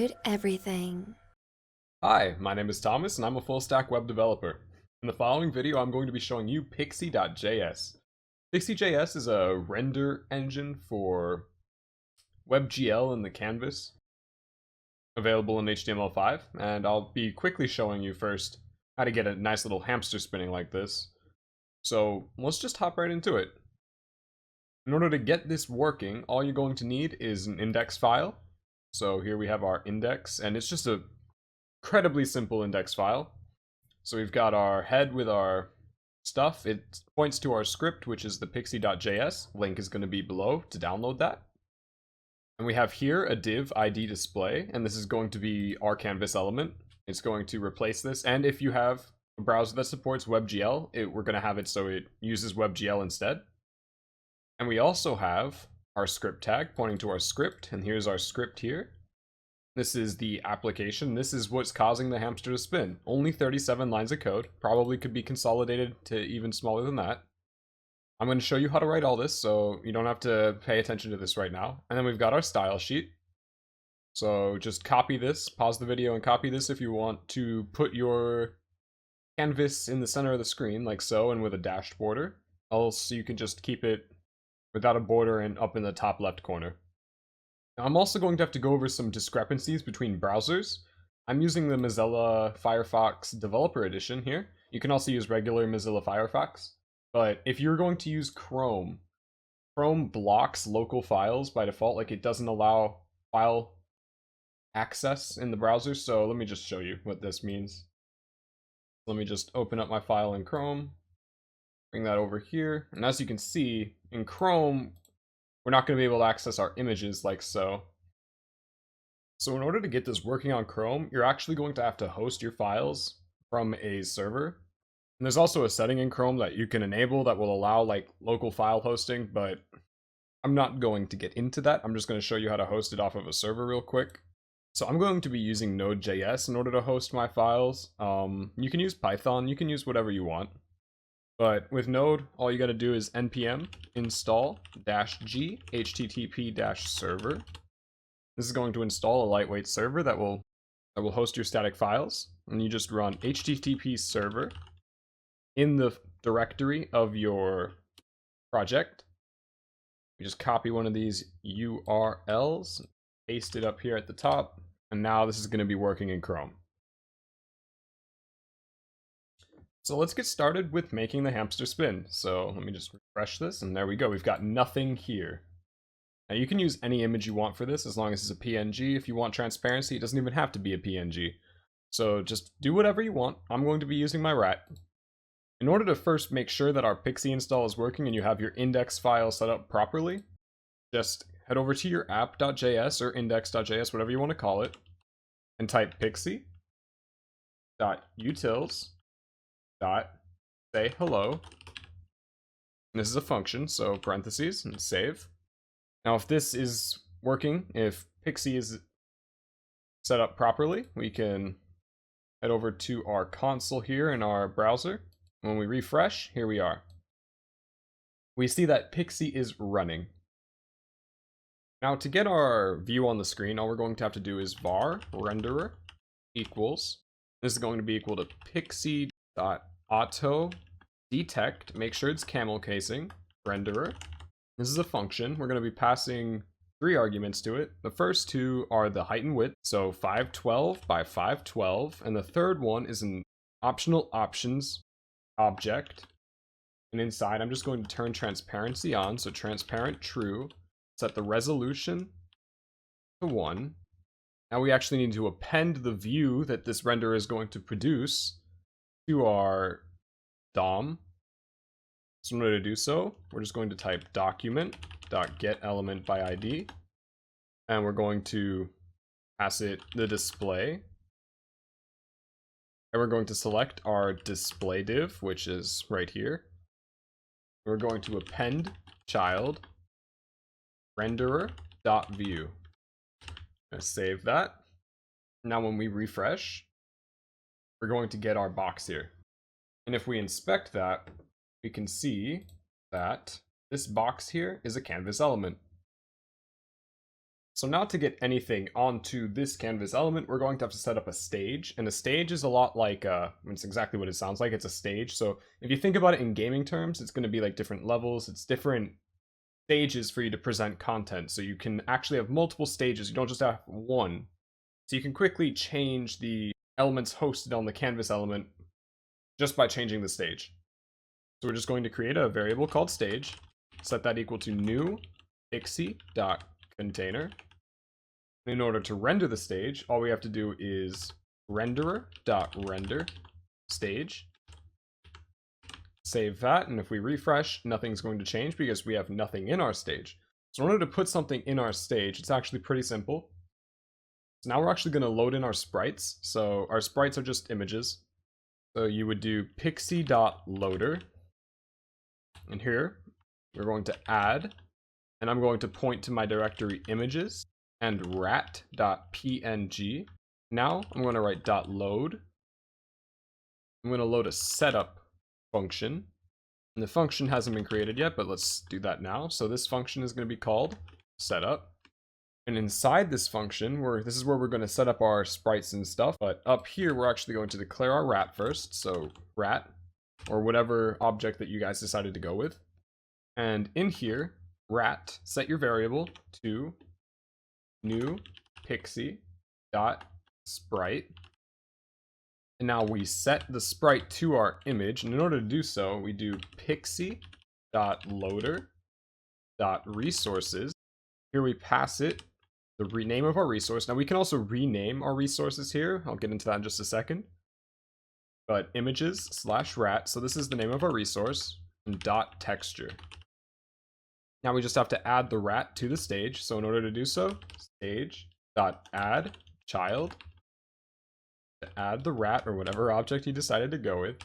Code everything. Hi, my name is Thomas and I'm a full-stack web developer. In the following video, I'm going to be showing you pixi.js. Pixi.js is a render engine for WebGL in the canvas, available in HTML5, and I'll be quickly showing you first how to get a nice little hamster spinning like this. So let's just hop right into it. In order to get this working, all you're going to need is an index file. So here we have our index, and it's just a incredibly simple index file. So we've got our head with our stuff. It points to our script, which is the pixi.js. Link is going to be below to download that. And we have here a div ID display, and this is going to be our canvas element. It's going to replace this, and if you have a browser that supports WebGL, we're going to have it so it uses WebGL instead. And we also have our script tag pointing to our script, and here's our script here. This is the application. This is what's causing the hamster to spin. Only 37 lines of code. Probably could be consolidated to even smaller than that. I'm going to show you how to write all this, so you don't have to pay attention to this right now. And then we've got our style sheet. So just copy this, pause the video and copy this if you want to put your canvas in the center of the screen, like so, and with a dashed border. Else you can just keep it without a border and up in the top left corner. Now, I'm also going to have to go over some discrepancies between browsers. I'm using the Mozilla Firefox Developer Edition here. You can also use regular Mozilla Firefox. But if you're going to use Chrome, Chrome blocks local files by default. Like, it doesn't allow file access in the browser. So let me just show you what this means. Let me just open up my file in Chrome, bring that over here. And as you can see, in Chrome, we're not going to be able to access our images like so. So in order to get this working on Chrome, you're actually going to have to host your files from a server. And there's also a setting in Chrome that you can enable that will allow like local file hosting, but I'm not going to get into that. I'm just going to show you how to host it off of a server real quick. So I'm going to be using Node.js in order to host my files. You can use Python, you can use whatever you want. But with Node, all you got to do is npm install -g http-server. This is going to install a lightweight server that will host your static files, and you just run http server in the directory of your project. You just copy one of these URLs, paste it up here at the top, and now this is going to be working in Chrome. So let's get started with making the hamster spin. So let me just refresh this, and there we go. We've got nothing here. Now you can use any image you want for this, as long as it's a PNG. If you want transparency, it doesn't even have to be a PNG. So just do whatever you want. I'm going to be using my rat. In order to first make sure that our Pixi install is working and you have your index file set up properly, just head over to your app.js or index.js, whatever you want to call it, and type pixi.utils say hello. And this is a function, so parentheses and save. Now, if this is working, if Pixi is set up properly, we can head over to our console here in our browser. When we refresh, here we are. We see that Pixi is running. Now, to get our view on the screen, all we're going to have to do is var renderer equals. This is going to be equal to pixi.auto detect, make sure it's camel casing, renderer. This is a function. We're going to be passing 3 arguments to it. The first 2 are the height and width, so 512 by 512, and the third one is an optional options object. And inside, I'm just going to turn transparency on, so transparent true, set the resolution to 1. Now we actually need to append the view that this renderer is going to produce to our DOM. So in order to do so, we're just going to type document.getElementById, and we're going to pass it the display. And we're going to select our display div, which is right here. We're going to append child renderer.view. Save that. Now when we refresh, we're going to get our box here. And if we inspect that, we can see that this box here is a canvas element. So now to get anything onto this canvas element, we're going to have to set up a stage. And a stage is a lot like, it's exactly what it sounds like, it's a stage. So if you think about it in gaming terms, it's going to be like different levels, it's different stages for you to present content. So you can actually have multiple stages, you don't just have one. So you can quickly change the elements hosted on the canvas element just by changing the stage. So we're just going to create a variable called stage, set that equal to new pixi.container. In order to render the stage, all we have to do is renderer.render stage. Save that, and if we refresh, nothing's going to change because we have nothing in our stage. So in order to put something in our stage, it's actually pretty simple. So now we're actually going to load in our sprites. So our sprites are just images. So you would do pixi.loader. And here, we're going to add, and I'm going to point to my directory images and rat.png. Now I'm going to write .load. I'm going to load a setup function. And the function hasn't been created yet, but let's do that now. So this function is going to be called setup. And inside this function, this is where we're going to set up our sprites and stuff. But up here, we're actually going to declare our rat first. So rat, or whatever object that you guys decided to go with. And in here, rat, set your variable to new pixi.sprite. And now we set the sprite to our image. And in order to do so, we do pixi.loader.resources. Here we pass it the rename of our resource. Now we can also rename our resources here. I'll get into that in just a second. But images/rat. So this is the name of our resource. And .texture. Now we just have to add the rat to the stage. So in order to do so, stage.add child. To add the rat or whatever object you decided to go with.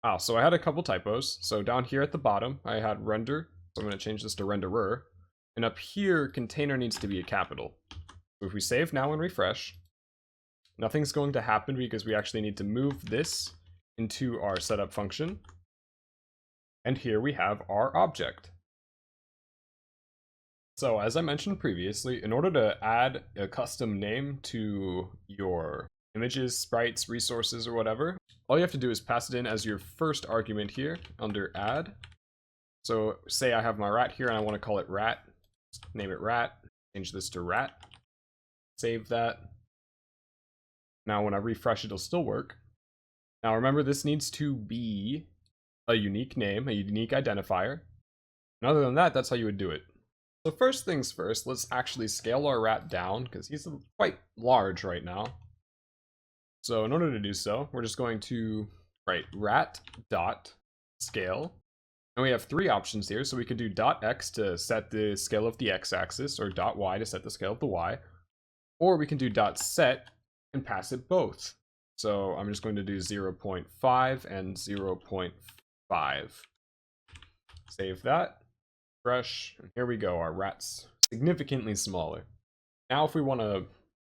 Wow, so I had a couple typos. So down here at the bottom, I had render. So I'm going to change this to renderer. And up here, container needs to be a capital. So if we save now and refresh, nothing's going to happen because we actually need to move this into our setup function. And here we have our object. So as I mentioned previously, in order to add a custom name to your images, sprites, resources, or whatever, all you have to do is pass it in as your first argument here under add. So say I have my rat here and I want to call it rat. Name it rat. Change this to rat. Save that. Now when I refresh, it'll still work. Now remember, this needs to be a unique name, a unique identifier. And other than that, that's how you would do it. So first things first, let's actually scale our rat down because he's quite large right now. So in order to do so, we're just going to write rat.scale. And we have three options here. So we could do .x to set the scale of the x-axis, or .y to set the scale of the y. Or we can do .set and pass it both. So I'm just going to do 0.5 and 0.5. Save that. Refresh. And here we go. Our rat's significantly smaller. Now if we want to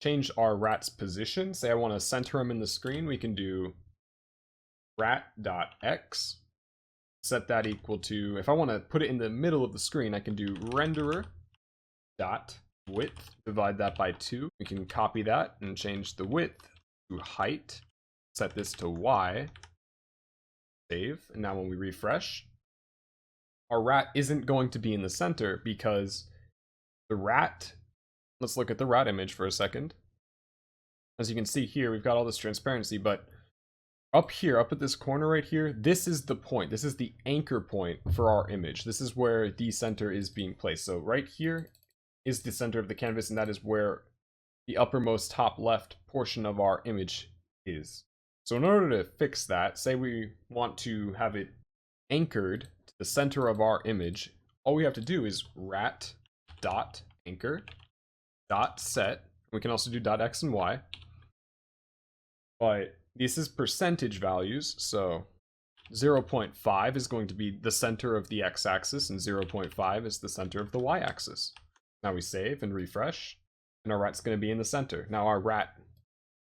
change our rat's position, say I want to center him in the screen, we can do rat.x. Set that equal to, if I want to put it in the middle of the screen, I can do renderer.width, divide that by 2. We can copy that and change the width to height. Set this to y. Save. And now when we refresh, our rat isn't going to be in the center because the rat, let's look at the rat image for a second. As you can see here, we've got all this transparency, but up here, up at this corner right here, this is the point. This is the anchor point for our image. This is where the center is being placed. So right here is the center of the canvas, and that is where the uppermost top left portion of our image is. So in order to fix that, say we want to have it anchored to the center of our image, all we have to do is rat.anchor.set. We can also do .x and y. But this is percentage values, so 0.5 is going to be the center of the x-axis, and 0.5 is the center of the y-axis. Now we save and refresh, and our rat's going to be in the center. Now our rat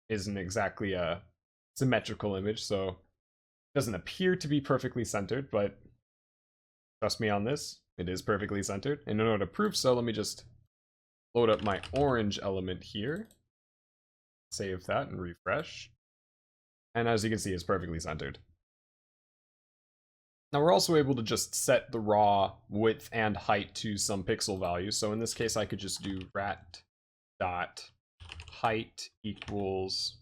isn't exactly a symmetrical image, so it doesn't appear to be perfectly centered, but trust me on this, it is perfectly centered. And in order to prove so, let me just load up my orange element here, save that and refresh. And as you can see, it's perfectly centered. Now we're also able to just set the raw width and height to some pixel value. So in this case, I could just do rat dot height equals,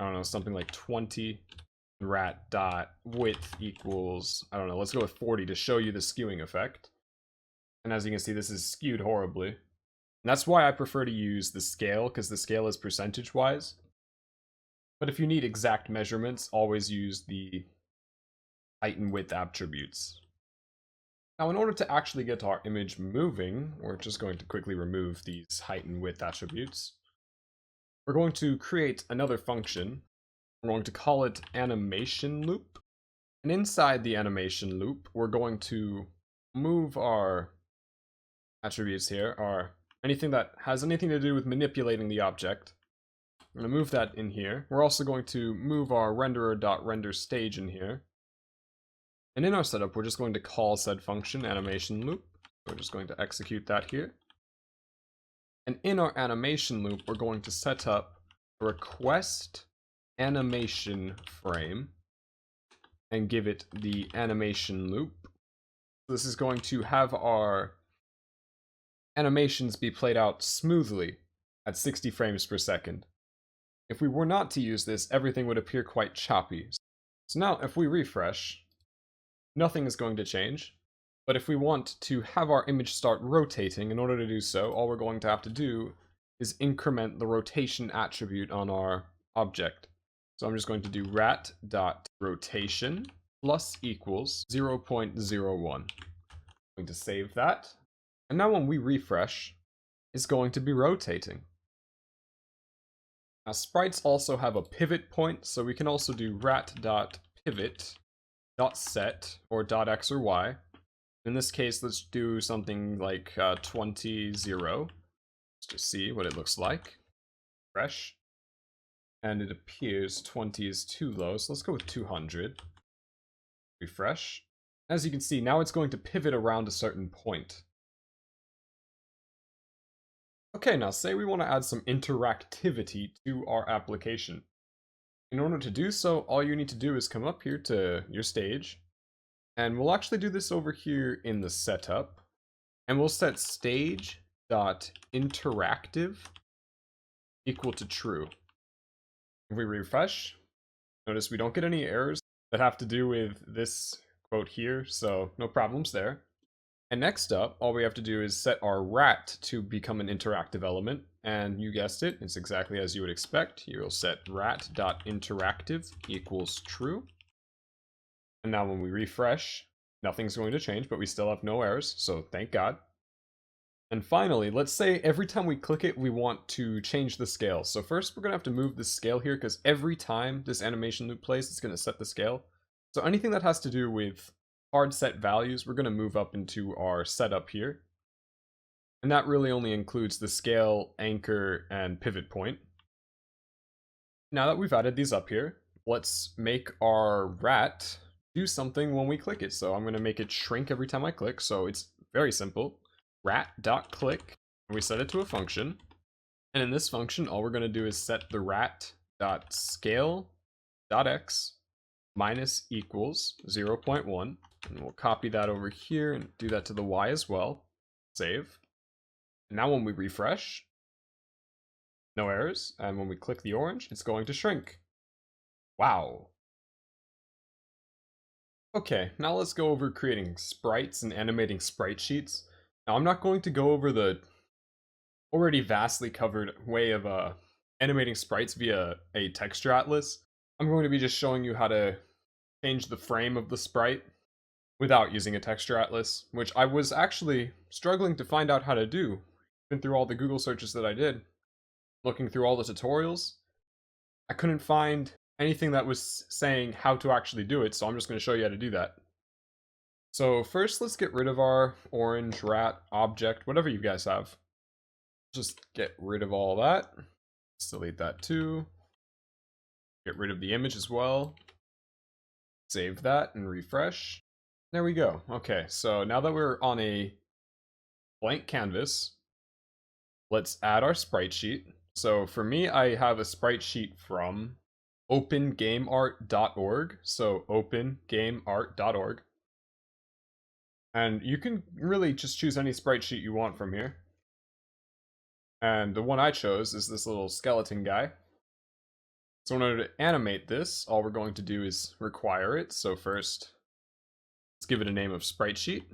I don't know, something like 20. Rat dot width equals, I don't know, let's go with 40 to show you the skewing effect. And as you can see, this is skewed horribly. And that's why I prefer to use the scale, because the scale is percentage-wise. But if you need exact measurements, always use the height and width attributes. Now, in order to actually get our image moving, we're just going to quickly remove these height and width attributes. We're going to create another function. We're going to call it animation loop. And inside the animation loop, we're going to move our attributes here, anything that has anything to do with manipulating the object. We're going to move that in here. We're also going to move our renderer.renderStage in here. And in our setup, we're just going to call said function animation loop. We're just going to execute that here. And in our animation loop, we're going to set up a request animation frame and give it the animation loop. So this is going to have our animations be played out smoothly at 60 frames per second. If we were not to use this, everything would appear quite choppy. So now if we refresh, nothing is going to change. But if we want to have our image start rotating, in order to do so, all we're going to have to do is increment the rotation attribute on our object. So I'm just going to do rat.rotation plus equals 0.01. I'm going to save that. And now when we refresh, it's going to be rotating. Now sprites also have a pivot point, so we can also do rat.pivot.set or .x or y. In this case, let's do something like 20, 0. Let's just see what it looks like. Refresh. And it appears 20 is too low, so let's go with 200. Refresh. As you can see, now it's going to pivot around a certain point. Okay, now say we want to add some interactivity to our application. In order to do so, all you need to do is come up here to your stage, and we'll actually do this over here in the setup, and we'll set stage.interactive equal to true. If we refresh, notice we don't get any errors that have to do with this quote here, so no problems there. And next up, all we have to do is set our rat to become an interactive element, and you guessed it, it's exactly as you would expect. You'll set rat.interactive equals true. And now when we refresh, nothing's going to change, but we still have no errors, so thank God. And finally, let's say every time we click it, we want to change the scale. So first, we're going to have to move the scale here, because every time this animation loop plays, it's going to set the scale. So anything that has to do with hard set values, we're going to move up into our setup here. And that really only includes the scale, anchor, and pivot point. Now that we've added these up here, let's make our rat do something when we click it. So I'm going to make it shrink every time I click. So it's very simple. Rat.click, and we set it to a function. And in this function, all we're going to do is set the rat.scale.x minus equals 0.1. And we'll copy that over here and do that to the y as well. Save. And now when we refresh, no errors. And when we click the orange, it's going to shrink. Wow. Okay, now let's go over creating sprites and animating sprite sheets. Now I'm not going to go over the already vastly covered way of animating sprites via a texture atlas. I'm going to be just showing you how to change the frame of the sprite without using a texture atlas, which I was actually struggling to find out how to do. Even through all the Google searches that I did, looking through all the tutorials, I couldn't find anything that was saying how to actually do it, so I'm just going to show you how to do that. So first, let's get rid of our orange rat object, whatever you guys have. Just get rid of all that. Let's delete that too. Get rid of the image as well. Save that and refresh. There we go. Okay, so now that we're on a blank canvas, let's add our sprite sheet. So for me, I have a sprite sheet from opengameart.org. So opengameart.org. And you can really just choose any sprite sheet you want from here. And the one I chose is this little skeleton guy. So in order to animate this, all we're going to do is require it. So first, let's give it a name of sprite sheet,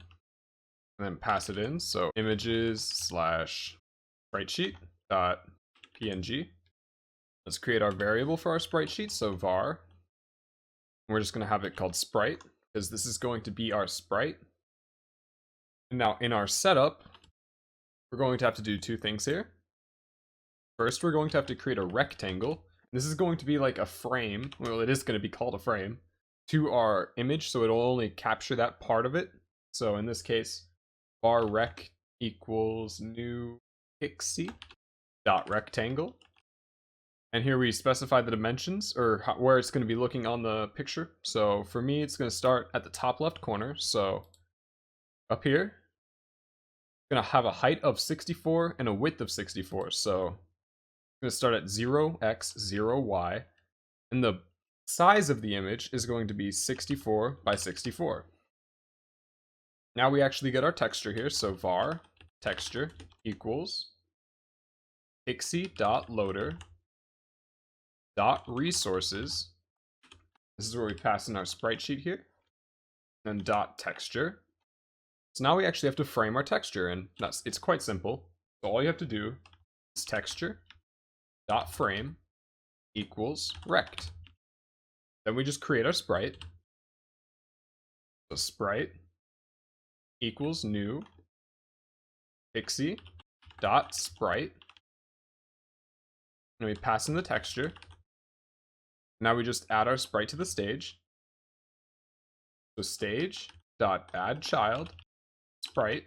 and then pass it in. So images slash sprite sheet dot png. Let's create our variable for our sprite sheet. So var. We're just going to have it called sprite because this is going to be our sprite. And now in our setup, we're going to have to do two things here. First, we're going to have to create a rectangle. This is going to be like a frame. Well, it is going to be called a frame to our image, so it'll only capture that part of it. So in this case, var rec equals new pixi dot rectangle. And here we specify the dimensions, or where it's going to be looking on the picture. So for me, it's going to start at the top left corner. So up here, it's going to have a height of 64 and a width of 64. So I'm going to start at 0x, 0y. And the size of the image is going to be 64 by 64. Now we actually get our texture here. So var texture equals pixi.loader dot resources. This is where we pass in our sprite sheet here. And dot texture. So now we actually have to frame our texture, and it's quite simple. So all you have to do is texture dot frame equals rect. Then we just create our sprite. So sprite equals new pixi dot sprite. And we pass in the texture. Now we just add our sprite to the stage. So stage dot add child sprite.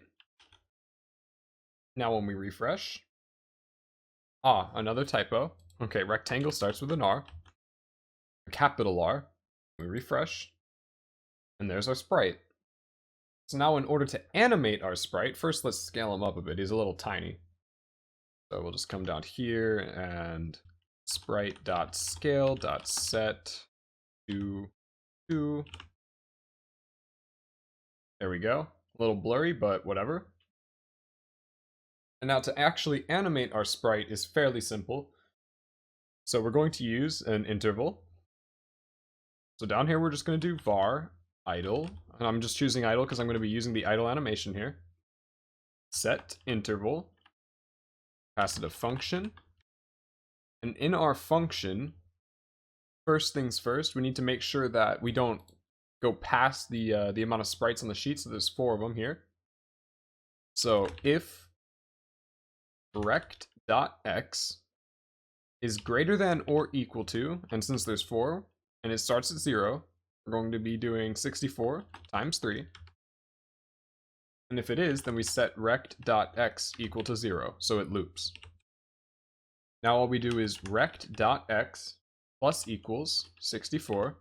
Now when we refresh, another typo. Okay, rectangle starts with an R, a capital R. We refresh, and there's our sprite. So now in order to animate our sprite, first let's scale him up a bit. He's a little tiny. So we'll just come down here and sprite.scale.set to 2. There we go. A little blurry, but whatever. And now to actually animate our sprite is fairly simple. So we're going to use an interval. So down here we're just going to do var idle. And I'm just choosing idle because I'm going to be using the idle animation here. Set interval. Pass it a function. And in our function, first things first, we need to make sure that we don't go past the amount of sprites on the sheet. So there's 4 of them here. So if rect.x is greater than or equal to, and since there's 4 and it starts at 0, we're going to be doing 64 times 3. And if it is, then we set rect.x equal to 0, so it loops. Now all we do is rect.x plus equals 64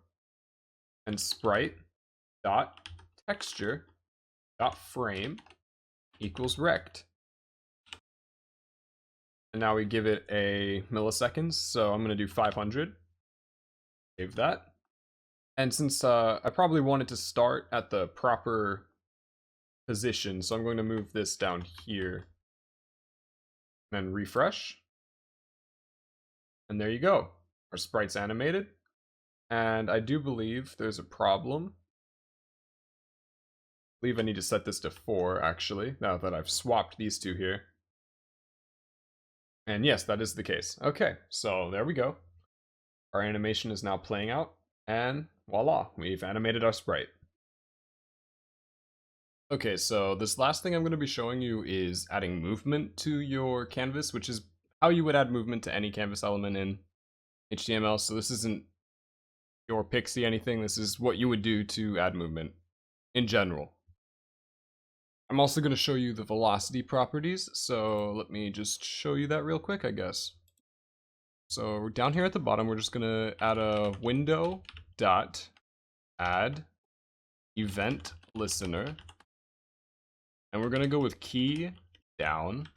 and sprite.texture.frame equals rect. And now we give it a milliseconds, so I'm going to do 500. Save that. And since I probably wanted to start at the proper position, so I'm going to move this down here. Then refresh. And there you go. Our sprite's animated. And I do believe there's a problem. I believe I need to set this to 4, actually, now that I've swapped these two here. And yes, that is the case. Okay, so there we go. Our animation is now playing out, and voila, we've animated our sprite. Okay, so this last thing I'm going to be showing you is adding movement to your canvas, which is how you would add movement to any canvas element in HTML. So this isn't your Pixi anything, this is what you would do to add movement in general. I'm also going to show you the velocity properties, so let me just show you that real quick, I guess. So down here at the bottom, we're just going to add a window dot add event listener, and we're going to go with key down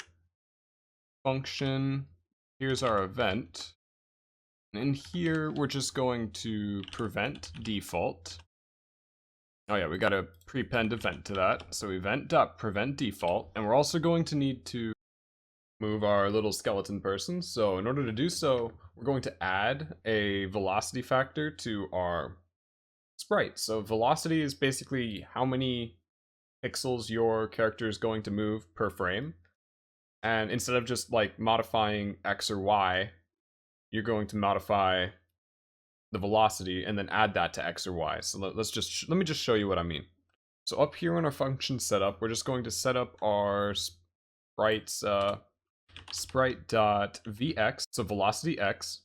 function. Here's our event. And in here, we're just going to prevent default. Oh yeah, we got to prepend event to that. So event.prevent default. And we're also going to need to move our little skeleton person. So in order to do so, we're going to add a velocity factor to our sprite. So velocity is basically how many pixels your character is going to move per frame. And instead of just like modifying X or Y, you're going to modify the velocity and then add that to X or Y. So let me just show you what I mean. So up here in our function setup, we're just going to set up our sprites sprite.vx, so velocity x,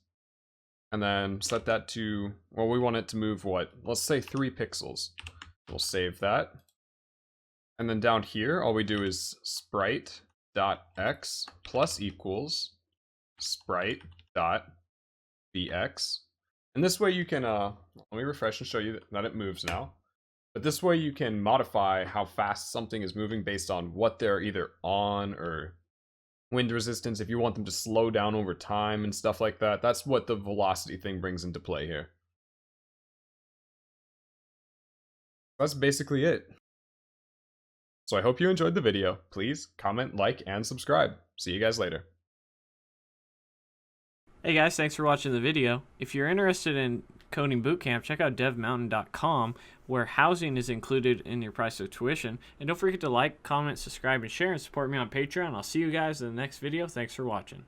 and then set that to, well, we want it to move what? Let's say 3 pixels. We'll save that. And then down here, all we do is sprite.x plus equals sprite.vx. And this way you can, let me refresh and show you that it moves now. But this way you can modify how fast something is moving based on what they're either on or wind resistance, if you want them to slow down over time and stuff like that. That's what the velocity thing brings into play here. That's basically it. So I hope you enjoyed the video. Please comment, like, and subscribe. See you guys later. Hey guys, thanks for watching the video. If you're interested in coding bootcamp, check out devmountain.com, where housing is included in your price of tuition. And don't forget to like, comment, subscribe, and share, and support me on Patreon. I'll see you guys in the next video. Thanks for watching.